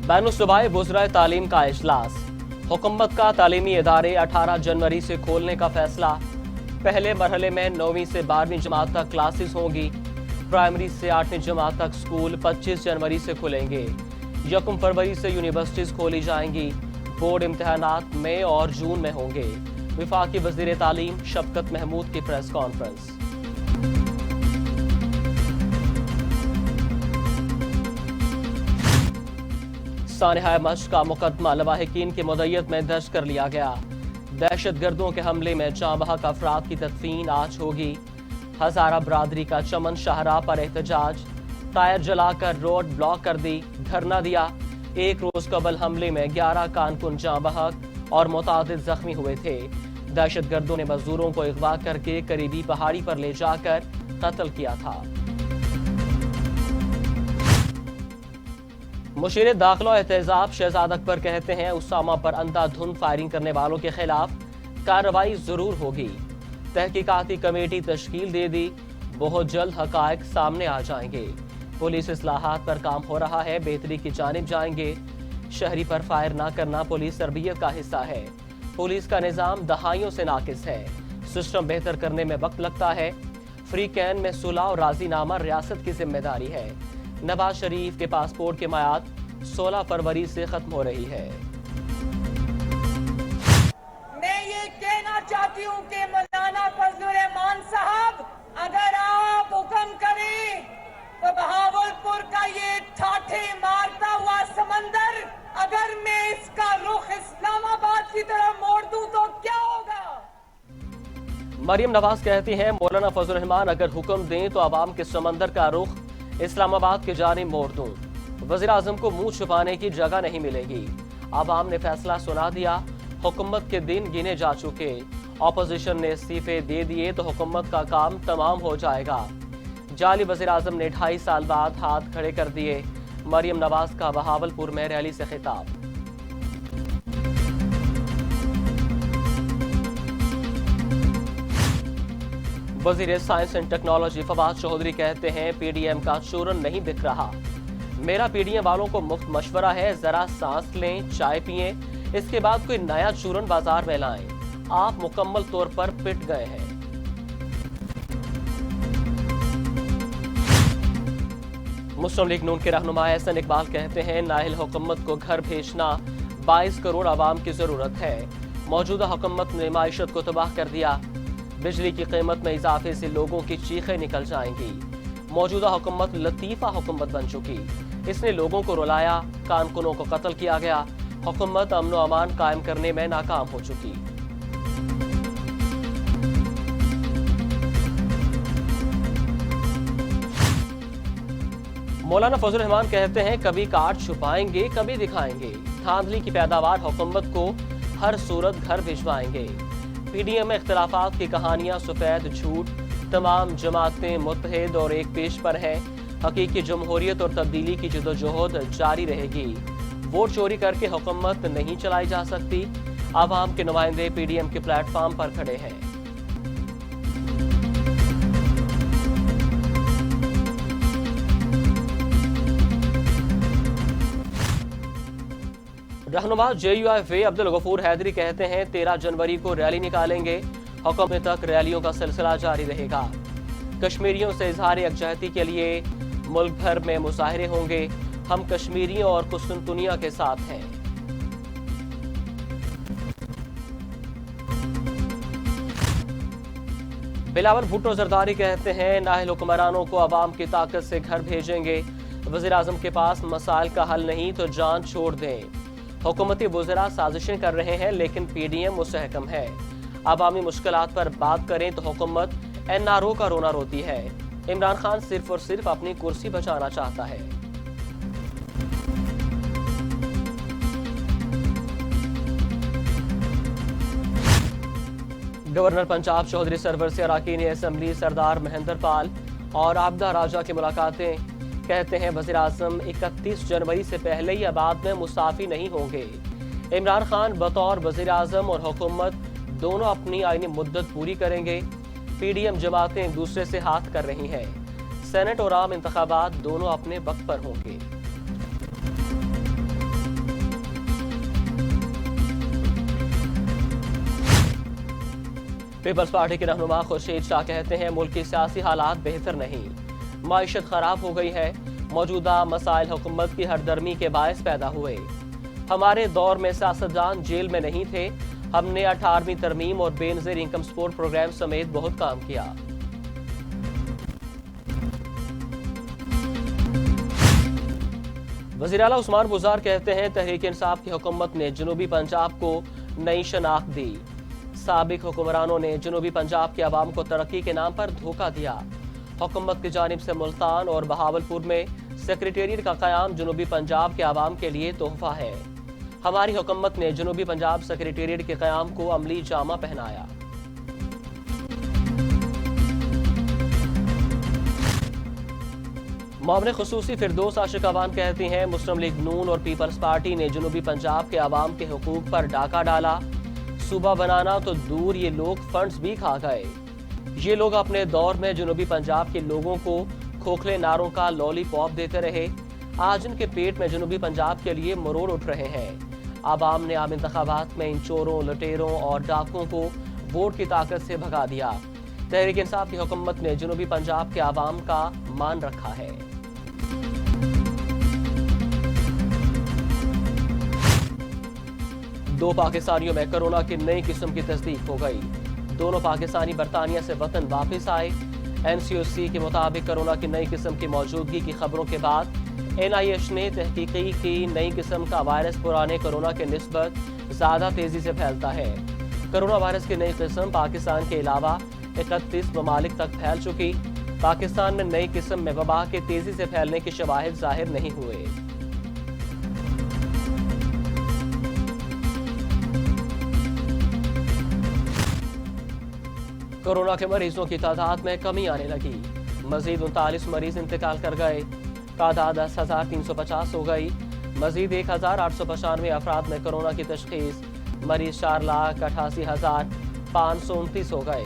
बैनुल-सूबाई वज़राए तालीम का इजलास। हुकूमत का तालीमी इदारे 18 जनवरी से खोलने का फैसला। पहले मरहले में 9वीं से 12वीं जमात तक क्लासेस होंगी। प्राइमरी से 8वीं जमात तक स्कूल 25 जनवरी से खुलेंगे। 1 फरवरी से यूनिवर्सिटीज खोली जाएंगी। बोर्ड इम्तिहानात मई और जून में होंगे। वफाकी वज़ीर तालीम शफकत महमूद की प्रेस कॉन्फ्रेंस। सानिहा मश्क का मुकदमा लवाहिकीन की मुद्दत में दर्ज कर लिया गया। दहशत गर्दों के हमले में जाँ बहक अफराद की तदफीन आज होगी। हजारा बरादरी का चमन शाहराह पर एहतजाज। टायर जलाकर रोड ब्लॉक कर दी, धरना दिया। एक रोज कबल हमले में 11 कारकुन जाँ बहक और मुतादिद जख्मी हुए थे। दहशत गर्दों ने मजदूरों को अगवा करके करीबी पहाड़ी पर ले जाकर कत्ल किया था। मुशीर दाखिला एहतजाब शहजाद अकबर कहते हैं उसामा पर अंधाधुंध फायरिंग करने वालों के खिलाफ कार्रवाई जरूर होगी। तहकीकाती कमेटी तश्कील दे दी, बहुत जल्द हकायक सामने आ जाएंगे। पुलिस इस्लाहात पर काम हो रहा है, बेहतरी की जानिब जाएंगे। शहरी पर फायर ना करना पुलिस तरबियत का हिस्सा है। पुलिस का निजाम दहाइयों से नाकिस है। सिस्टम बेहतर करने में वक्त लगता है। फ्री कैन में सुलह और राजीनामा रियासत की जिम्मेदारी है। नवाज शरीफ के पासपोर्ट की मियाद 16 फरवरी से खत्म हो रही है। मैं ये कहना चाहती हूँ कि मौलाना फजलुर रहमान साहब, अगर आप हुक्म करें तो बहावलपुर का ये ठाठे मारता हुआ समंदर, अगर मैं इसका रुख इस्लामाबाद की तरफ मोड़ दूं तो क्या होगा? मरियम नवाज कहती हैं मौलाना फजलुर रहमान अगर हुक्म दें तो आवाम के समंदर का रुख इस्लामाबाद के जानिब मोड़ दूं। वज़ीर आज़म को मुंह छुपाने की जगह नहीं मिलेगी। आवाम ने फैसला सुना दिया। हुकूमत के दिन गिने जा चुके। ऑपोजिशन ने इस्तीफे दे दिए तो हुकूमत का काम तमाम हो जाएगा। जाली वज़ीर आज़म ने 2.5 साल बाद हाथ खड़े कर दिए। मरियम नवाज का बहावलपुर में रैली से खिताब। वज़ीर science and technology Fawad Chaudhry कहते हैं पीडीएम का चूरन नहीं बिक रहा। मेरा पीडीएम वालों को मुफ्त मशवरा है, जरा सांस लें, चाय पिएं, इसके बाद कोई नया चूरन बाजार में लाएं। आप मुकम्मल तौर पर पिट गए हैं। मुस्लिम लीग नून के रहनुमा एहसन इकबाल कहते हैं नाहिल हुकूमत को घर भेजना 22 करोड़ आवाम की जरूरत है। मौजूदा हुकूमत ने माइशत को तबाह कर दिया। बिजली की कीमत में इजाफे से लोगों की चीखें निकल जाएंगी। मौजूदा हुकूमत लतीफा हुकूमत बन चुकी। इसने लोगों को रुलाया, कारकुनों को कत्ल किया गया। हुकूमत अमन व अमान कायम करने में नाकाम हो चुकी। मौलाना फजलुर रहमान कहते हैं कभी कार्ड छुपाएंगे, कभी दिखाएंगे। धांधली की पैदावार हुकूमत को हर सूरत घर भिजवाएंगे। पीडीएम में इख्तिलाफात की कहानियां सफेद झूठ। तमाम जमातें मुत्तहिद और एक पेश पर हैं। हकीकी जमहूरियत और तब्दीली की जदोजहद जारी रहेगी। वोट चोरी करके हुकूमत नहीं चलाई जा सकती। आवाम के नुमाइंदे पीडीएम के प्लेटफॉर्म पर खड़े हैं। रहनुमा JUIF अब्दुल गफूर हैदरी कहते हैं 13 जनवरी को रैली निकालेंगे। हुकूमत तक रैलियों का सिलसिला जारी रहेगा। कश्मीरियों से इजहार यकजहती के लिए मुल्क भर में मुजाहरे होंगे। हम कश्मीरियों और कुस्तुनतुनिया के साथ हैं। बिलावल भुट्टो जरदारी कहते हैं नाहिल हुक्मरानों को अवाम की ताकत से घर भेजेंगे। वज़ीर आज़म के पास मसाइल का हल नहीं तो जान छोड़ दें। हुकूमती वज़रा साजिशें कर रहे हैं लेकिन पीडीएम मुस्तहकम है। अवामी मुश्किलात पर बात करें तो हुकूमत NRO का रोना रोती है। इमरान खान सिर्फ और सिर्फ अपनी कुर्सी बचाना चाहता है। गवर्नर पंजाब चौधरी सरवर से अरकान असम्बली सरदार महेंद्र पाल और आबदा राजा की मुलाकातें। कहते हैं वज़ीर आज़म 31 जनवरी से पहले या बाद में मुसाफी नहीं होंगे। इमरान खान बतौर वज़ीर आज़म और हुकूमत दोनों अपनी आईनी मुद्दत पूरी करेंगे। पीडीएम जमातें एक दूसरे से हाथ कर रही हैं। सेनेट और आम इंतखाबात दोनों अपने वक्त पर होंगे। پیپلز پارٹی کے رہنما خورشید شاہ کہتے ہیں ملک کی سیاسی حالات بہتر نہیں، معیشت خراب ہو گئی ہے، موجودہ مسائل حکومت کی ہردرمی کے باعث پیدا ہوئے۔ ہمارے دور میں سیاستدان جیل میں نہیں تھے، ہم نے 18ویں ترمیم اور بے نظیر انکم سپورٹ پروگرام سمیت بہت کام کیا۔ وزیر اعلیٰ عثمان بزار کہتے ہیں تحریک انصاف کی حکومت نے جنوبی پنجاب کو نئی شناخت دی، سابق حکمرانوں نے جنوبی پنجاب کے عوام کو ترقی کے نام پر دھوکہ دیا۔ حکومت کی جانب سے ملتان اور بہاولپور میں سیکریٹریٹ کا قیام جنوبی پنجاب کے عوام کے لیے تحفہ ہے۔ ہماری حکومت نے جنوبی پنجاب سیکریٹریٹ کے قیام کو عملی جامہ پہنایا۔ معاون خصوصی فردوس عاشق اوان کہتی ہیں مسلم لیگ نون اور پیپلز پارٹی نے جنوبی پنجاب کے عوام کے حقوق پر ڈاکہ ڈالا، صوبہ بنانا تو دور یہ لوگ فنڈز بھی کھا گئے۔ یہ لوگ اپنے دور میں جنوبی پنجاب کے لوگوں کو کھوکھلے نعروں کا لولی پاپ دیتے رہے، آج ان کے پیٹ میں جنوبی پنجاب کے لیے مروڑ اٹھ رہے ہیں۔ عوام نے عام انتخابات میں ان چوروں، لٹیروں اور ڈاکوں کو ووٹ کی طاقت سے بھگا دیا۔ تحریک انصاف کی حکومت نے جنوبی پنجاب کے عوام کا مان رکھا ہے۔ دو پاکستانیوں میں کرونا کی نئی قسم کی تصدیق ہو گئی، دونوں پاکستانی برطانیہ سے وطن واپس آئے۔ NCOC کے مطابق کرونا کی نئی قسم کی موجودگی کی خبروں کے بعد NIH نے تحقیقی کی نئی قسم کا وائرس پرانے کرونا کے نسبت زیادہ تیزی سے پھیلتا ہے۔ کرونا وائرس کی نئی قسم پاکستان کے علاوہ 31 ممالک تک پھیل چکی۔ پاکستان میں نئی قسم میں وبا کے تیزی سے پھیلنے کے شواہد ظاہر نہیں ہوئے۔ کورونا کے مریضوں کی تعداد میں کمی آنے لگی، مزید 39 مریض انتقال کر گئے، تعداد 10,350 ہو گئی۔ مزید 1,895 افراد میں کورونا کی تشخیص، مریض 4,88,529 ہو گئے۔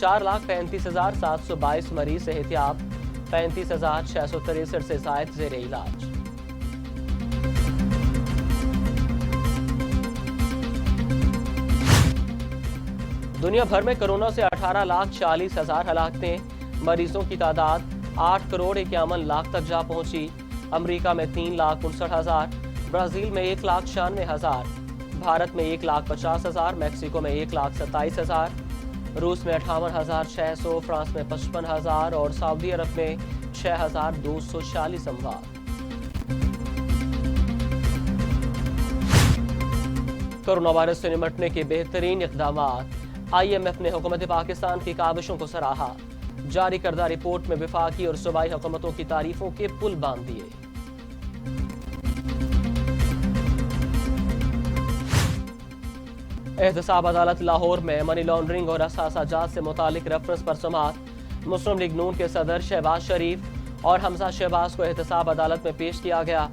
4,35,722 مریض صحتیاب، 35,663 سے زائد زیر علاج۔ دنیا بھر میں کرونا سے 18,40,000 ہلاکتیں، مریضوں کی تعداد 8,51,00,000 تک جا پہنچی۔ امریکہ میں 3,59,000، برازیل میں 1,96,000، بھارت میں 1,50,000، میکسیکو میں 1,27,000، روس میں 58,600، فرانس میں 55,000 اور سعودی عرب میں 6,246 اموات۔ کرونا وائرس سے نمٹنے کے بہترین اقدامات، IMF نے حکومت پاکستان کی کاوشوں کو سراہا، جاری کردہ رپورٹ میں وفاقی اور صوبائی حکومتوں کی تعریفوں کے پل باندھ دیے۔ احتساب عدالت لاہور میں منی لانڈرنگ اور اثاثہ جات سے متعلق ریفرنس پر سماعت، مسلم لیگ نون کے صدر شہباز شریف اور حمزہ شہباز کو احتساب عدالت میں پیش کیا گیا۔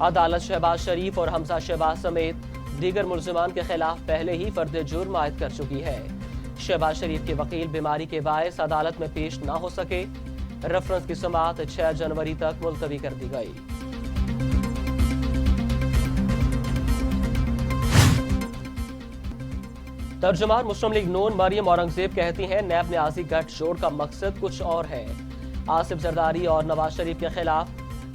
عدالت شہباز شریف اور حمزہ شہباز سمیت دیگر ملزمان کے خلاف پہلے ہی فرد جرم عائد کر چکی ہے۔ شہباز شریف کے وکیل بیماری کے باعث عدالت میں پیش نہ ہو سکے، ریفرنس کی سماعت 6 جنوری تک ملتوی کر دی گئی۔ ترجمان مسلم لیگ نون مریم اورنگزیب کہتی ہیں نیب نیازی گٹھ جوڑ کا مقصد کچھ اور ہے۔ آصف زرداری اور نواز شریف کے خلاف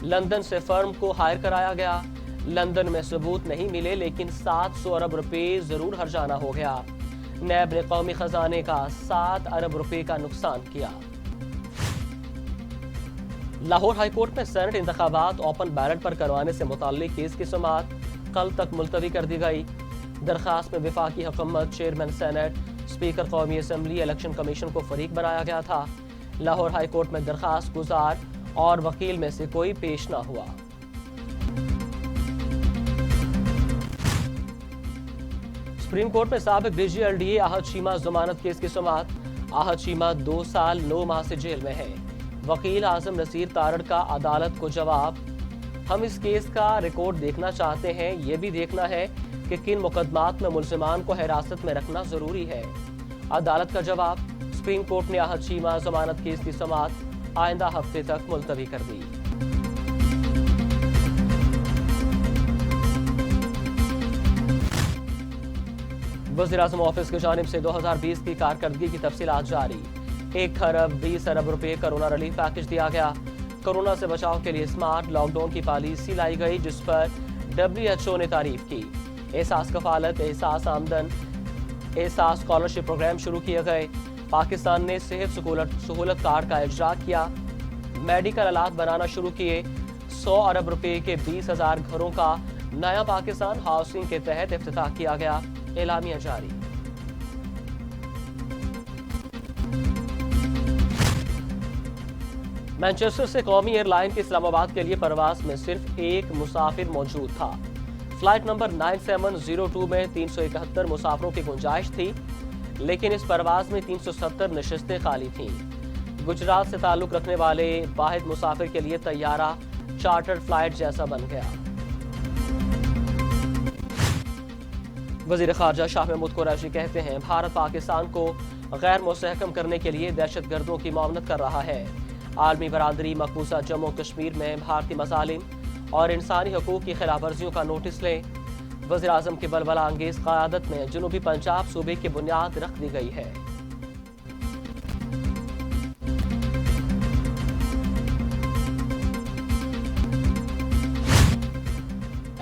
لندن سے فرم کو ہائر کرایا گیا، لندن میں ثبوت نہیں ملے لیکن 700 ارب روپے ضرور ہرجانہ ہو گیا۔ نیب نے قومی خزانے کا 7 ارب روپے کا نقصان کیا۔ لاہور ہائی کورٹ میں سینٹ انتخابات اوپن بیلٹ پر کروانے سے متعلق کیس کی سماعت کل تک ملتوی کر دی گئی۔ درخواست میں وفاقی حکومت، چیئرمین سینٹ، اسپیکر قومی اسمبلی، الیکشن کمیشن کو فریق بنایا گیا تھا۔ لاہور ہائی کورٹ میں درخواست گزار اور وکیل میں سے کوئی پیش نہ ہوا۔ سپریم کورٹ میں سابق DG LDA احد چیمہ ضمانت کیس کی سماعت، احد چیمہ 2 سال 9 ماہ سے جیل میں ہے۔ وکیل اعظم نصیر تارڑ کا عدالت کو جواب، ہم اس کیس کا ریکارڈ دیکھنا چاہتے ہیں، یہ بھی دیکھنا ہے کہ کن مقدمات میں ملزمان کو حراست میں رکھنا ضروری ہے۔ عدالت کا جواب، سپریم کورٹ نے احد چیمہ ضمانت کیس کی سماعت آئندہ ہفتے تک ملتوی کر دی۔ वज़ीर-ए-आज़म ऑफिस की जानिब से 2020 की कारकर्दगी की तफसीलात जारी। 1 खरब 20 अरब रुपए कोरोना रिलीफ पैकेज दिया गया। कोरोना से बचाव के लिए स्मार्ट लॉकडाउन की पॉलिसी लाई गई, जिस पर WHO ने तारीफ की। एहसास कफालत, एहसास आमदन, एहसास स्कॉलरशिप प्रोग्राम शुरू किए गए। पाकिस्तान ने सेहत सहूलत कार्ड का इजरा किया। मेडिकल आलात बनाना शुरू किए। 100 अरब रुपए के 20,000 घरों का नया पाकिस्तान हाउसिंग के तहत इफ्तिताह किया गया। एलामिया जारी। मैनचेस्टर से कौमी एयरलाइन की इस्लामाबाद के लिए परवाज में सिर्फ एक मुसाफिर मौजूद था। फ्लाइट नंबर 9702 में 371 मुसाफिरों की गुंजाइश थी, लेकिन इस परवाज में 370 नशिस्तें खाली थीं। गुजरात से ताल्लुक रखने वाले वाहिद मुसाफिर के लिए तैयारा चार्टर फ्लाइट जैसा बन गया। वज़ीर ख़ारजा शाह महमूद कुरैशी कहते हैं, भारत पाकिस्तान को गैर मुस्तहकम करने के लिए दहशत गर्दों की मुआवनत कर रहा है। आलमी बरादरी मकबूजा जम्मू कश्मीर में भारतीय मसालिम और इंसानी हकूक़ की खिलाफ वर्जियों का नोटिस लें। वज़ीर-ए-आज़म की बलबला अंगेज क़यादत में जनूबी पंजाब सूबे की बुनियाद रख दी गई है।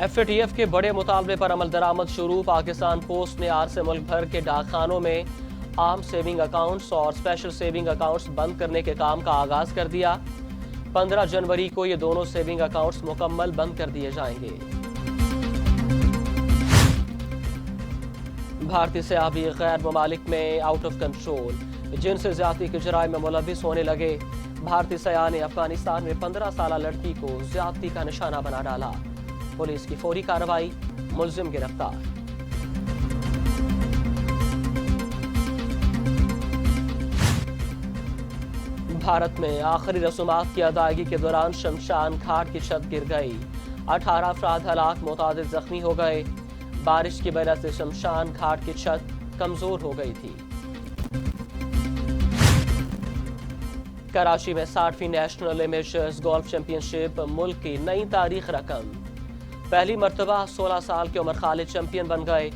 FATF के बड़े मुतालबे पर अमल दरामद शुरू। पाकिस्तान पोस्ट ने आज से मुल्क भर के डाकखानों में आम सेविंग अकाउंट्स और स्पेशल सेविंग अकाउंट्स बंद करने के काम का आगाज कर दिया। 15 जनवरी को ये दोनों सेविंग अकाउंट्स मुकम्मल बंद कर दिए जाएंगे। भारतीय सयाबी गैर ममालिक में आउट ऑफ कंट्रोल, जिनसे ज्यादती के जराइम में मुलविस होने लगे। भारतीय सयाह ने अफगानिस्तान में 15 साल लड़की को ज्यादती का निशाना बना डाला। पुलिस की फौरी कार्रवाई, मुलजिम गिरफ्तार। भारत में आखिरी रसूमात की अदायगी के दौरान शमशान घाट की छत गिर गई। 18 अफराद हलाक, मुतादिद जख्मी हो गए। बारिश की वजह से शमशान घाट की छत कमजोर हो गई थी। कराची में 60वीं नेशनल एमेचर्स गोल्फ चैंपियनशिप मुल्क की नई तारीख रकम। पहली मर्तबा 16 साल की उमर खालिद चैंपियन बन गए।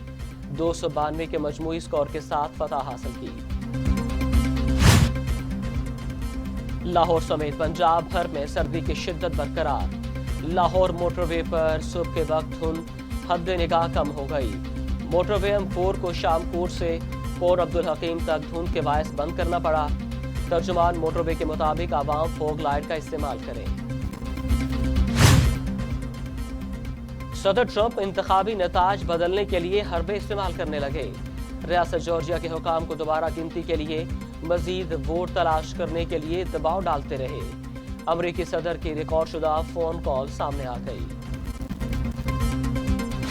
292 के मजमूई स्कोर के साथ फतह हासिल की। लाहौर समेत पंजाब भर में सर्दी की शिद्दत बरकरार। लाहौर मोटरवे पर सुबह के वक्त धुंध हद निगाह कम हो गई। मोटरवे M4 को शामकोट से पोर्ट अब्दुल हकीम तक धुंध के बायस बंद करना पड़ा। तर्जुमान मोटरवे के मुताबिक आवाम फोग लाइट का इस्तेमाल करें। सदर ट्रंप इंतखाबी नताज बदलने के लिए हरबे इस्तेमाल करने लगे। रियासत जॉर्जिया के हुकाम को दोबारा गिनती के लिए मजीद वोट तलाश करने के लिए दबाव डालते रहे। अमरीकी सदर की रिकॉर्ड शुदा फोन कॉल सामने आ गई।